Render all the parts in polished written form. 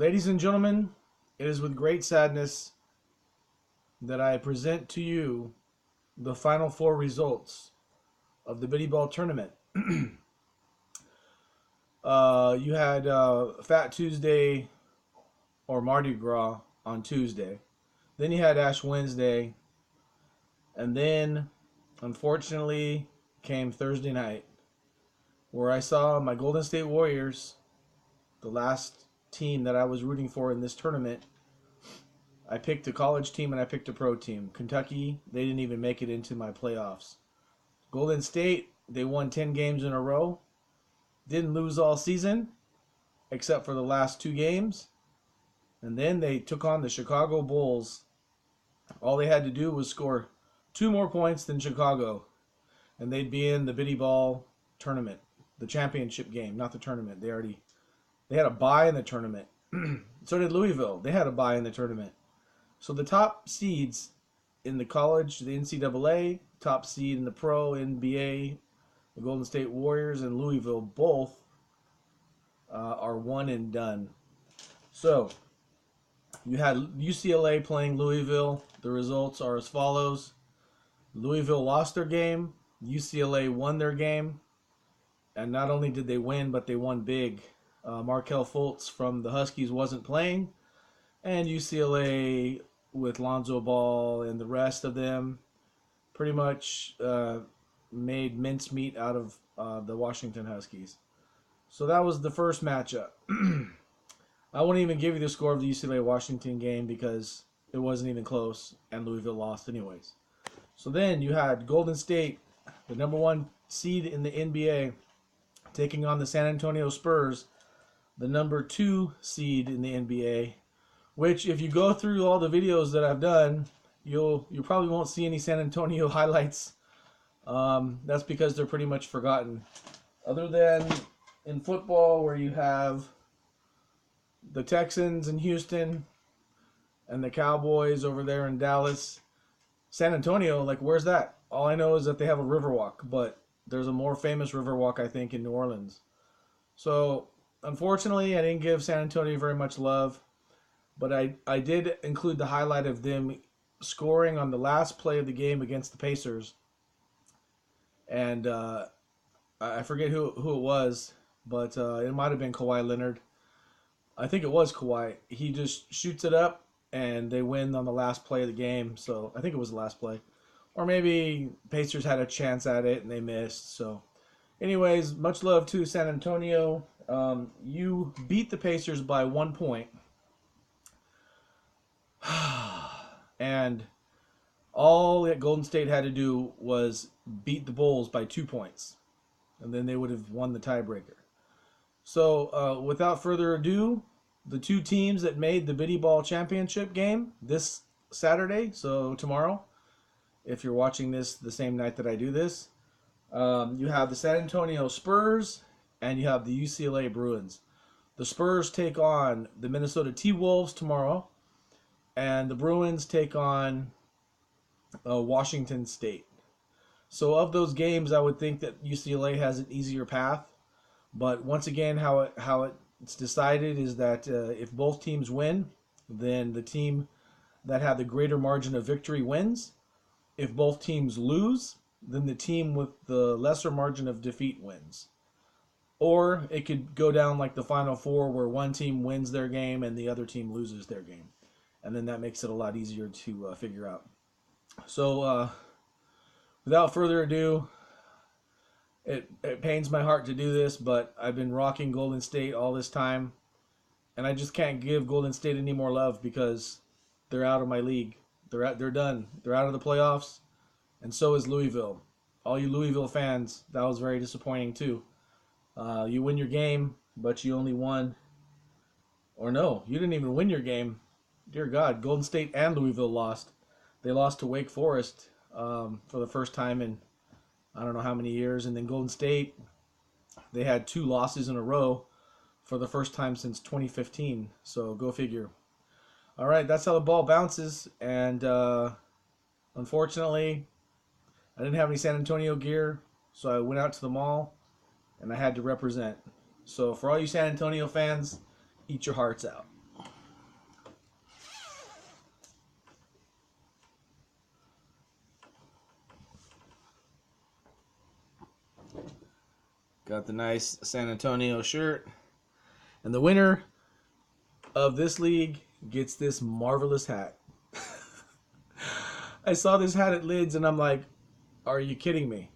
Ladies and gentlemen, it is with great sadness that I present to you the Final Four results of the Biddy Ball tournament. You had Fat Tuesday or Mardi Gras on Tuesday. Then you had Ash Wednesday. And then, unfortunately, came Thursday night, where I saw my Golden State Warriors, the last team that I was rooting for in this tournament. I picked a college team and I picked a pro team. Kentucky, they didn't even make it into my playoffs. Golden State, they won 10 games in a row. Didn't lose all season, except for the last 2 games. And then they took on the Chicago Bulls. All they had to do was score 2 more points than Chicago, and they'd be in the Biddy Ball tournament, the championship game, not the tournament. They had a bye in the tournament. So did Louisville. They had a bye in the tournament. So the top seeds in the college, the NCAA, top seed in the pro, NBA, the Golden State Warriors, and Louisville both are one and done. So you had UCLA playing Louisville. The results are as follows. Louisville lost their game. UCLA won their game. And not only did they win, but they won big. Markelle Fultz from the Huskies wasn't playing. And UCLA, with Lonzo Ball and the rest of them, pretty much made mincemeat out of the Washington Huskies. So that was the first matchup. I won't even give you the score of the UCLA-Washington game because it wasn't even close, and Louisville lost anyways. So then you had Golden State, the number 1 seed in the NBA, taking on the San Antonio Spurs, the number 2 seed in the NBA, which if you go through all the videos that I've done, you probably won't see any San Antonio highlights. That's because they're pretty much forgotten. Other than in football, where you have the Texans in Houston and the Cowboys over there in Dallas, San Antonio, like, where's that? All I know is that they have a Riverwalk, but there's a more famous Riverwalk, I think, in New Orleans. So, unfortunately, I didn't give San Antonio very much love, but I did include the highlight of them scoring on the last play of the game against the Pacers. And I forget who it was, but it might have been Kawhi Leonard. I think it was Kawhi. He just shoots it up, and they win on the last play of the game. So I think it was the last play. Or maybe Pacers had a chance at it, and they missed. So anyways, much love to San Antonio. You beat the Pacers by 1 point. And all that Golden State had to do was beat the Bulls by 2 points. And then they would have won the tiebreaker. So without further ado, the 2 teams that made the Biddy Ball championship game this Saturday, so tomorrow, if you're watching this the same night that I do this, you have the San Antonio Spurs and you have the UCLA Bruins. The Spurs take on the Minnesota T-Wolves tomorrow, and the Bruins take on Washington State. So of those games, I would think that UCLA has an easier path. But once again, how it's decided is that if both teams win, then the team that had the greater margin of victory wins. If both teams lose, then the team with the lesser margin of defeat wins. Or it could go down like the Final Four, where one team wins their game and the other team loses their game. And then that makes it a lot easier to figure out. So without further ado, it pains my heart to do this, but I've been rocking Golden State all this time, and I just can't give Golden State any more love because they're out of my league. They're done. They're out of the playoffs, and so is Louisville. All you Louisville fans, that was very disappointing too. You win your game, but you only won, or no, you didn't even win your game. Dear God, Golden State and Louisville lost. They lost to Wake Forest for the first time in I don't know how many years. And then Golden State, they had 2 losses in a row for the first time since 2015. So go figure. All right, that's how the ball bounces. And unfortunately, I didn't have any San Antonio gear, so I went out to the mall and I had to represent. So for all you San Antonio fans, eat your hearts out. Got the nice San Antonio shirt. And the winner of this league gets this marvelous hat. I saw this hat at Lids and I'm like, are you kidding me?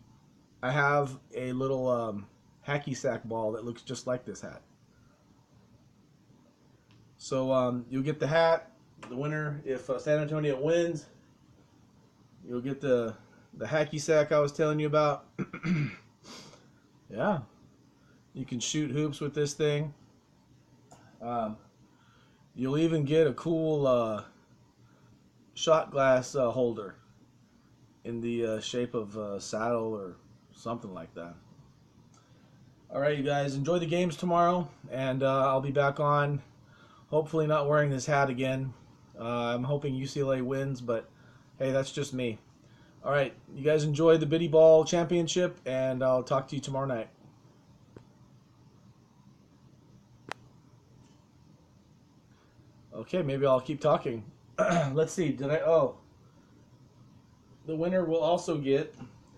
I have a little hacky sack ball that looks just like this hat. So you'll get the hat, the winner. If San Antonio wins, you'll get the hacky sack I was telling you about. Yeah. You can shoot hoops with this thing. You'll even get a cool shot glass holder in the shape of a saddle or something like that. All right, you guys, enjoy the games tomorrow, and I'll be back on, hopefully not wearing this hat again. I'm hoping UCLA wins, but hey, that's just me. All right, you guys enjoy the Biddy Ball Championship, and I'll talk to you tomorrow night. Okay, maybe I'll keep talking. Let's see, did I... Oh. The winner will also get...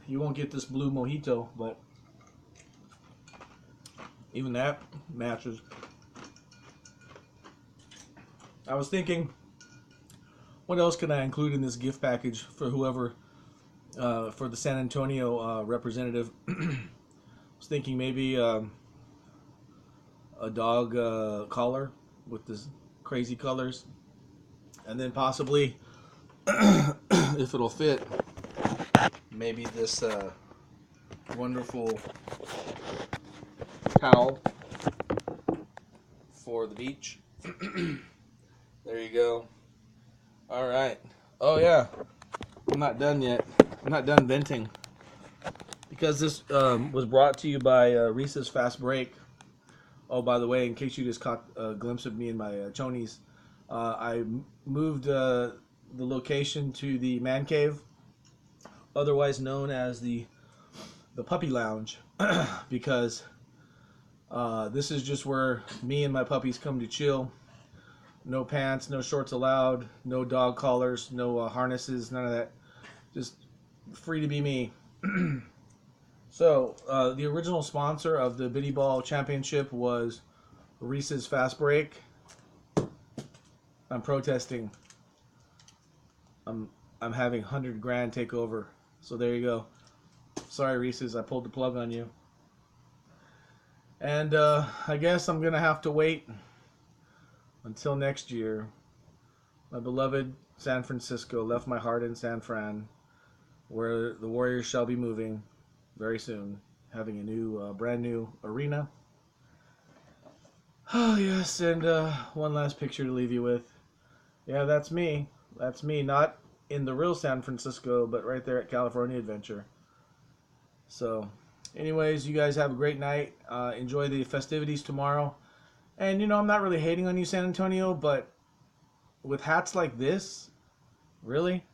You won't get this blue mojito, but... Even that matches. I was thinking, what else can I include in this gift package for whoever... for the San Antonio representative. I was thinking maybe a dog collar with this crazy colors, and then possibly, if it'll fit, maybe this wonderful towel for the beach. There you go. All right. Oh yeah, I'm not done yet. I'm not done venting, because this was brought to you by Reese's Fast Break. Oh, by the way, in case you just caught a glimpse of me in my chonies, I moved the location to the man cave, otherwise known as the puppy lounge, because this is just where me and my puppies come to chill. No pants, no shorts allowed, no dog collars, no harnesses, none of that. Just free to be me. So, the original sponsor of the Biddy Ball Championship was Reese's Fast Break. I'm protesting. I'm having 100 grand take over. So there you go. Sorry, Reese's, I pulled the plug on you. And I guess I'm gonna have to wait until next year. My beloved San Francisco left my heart in San Fran, where the Warriors shall be moving very soon, having a new, brand new arena. Oh yes, and one last picture to leave you with. Yeah, that's me. That's me, not in the real San Francisco, but right there at California Adventure. So, anyways, you guys have a great night. Enjoy the festivities tomorrow. And, you know, I'm not really hating on you, San Antonio, but with hats like this, really?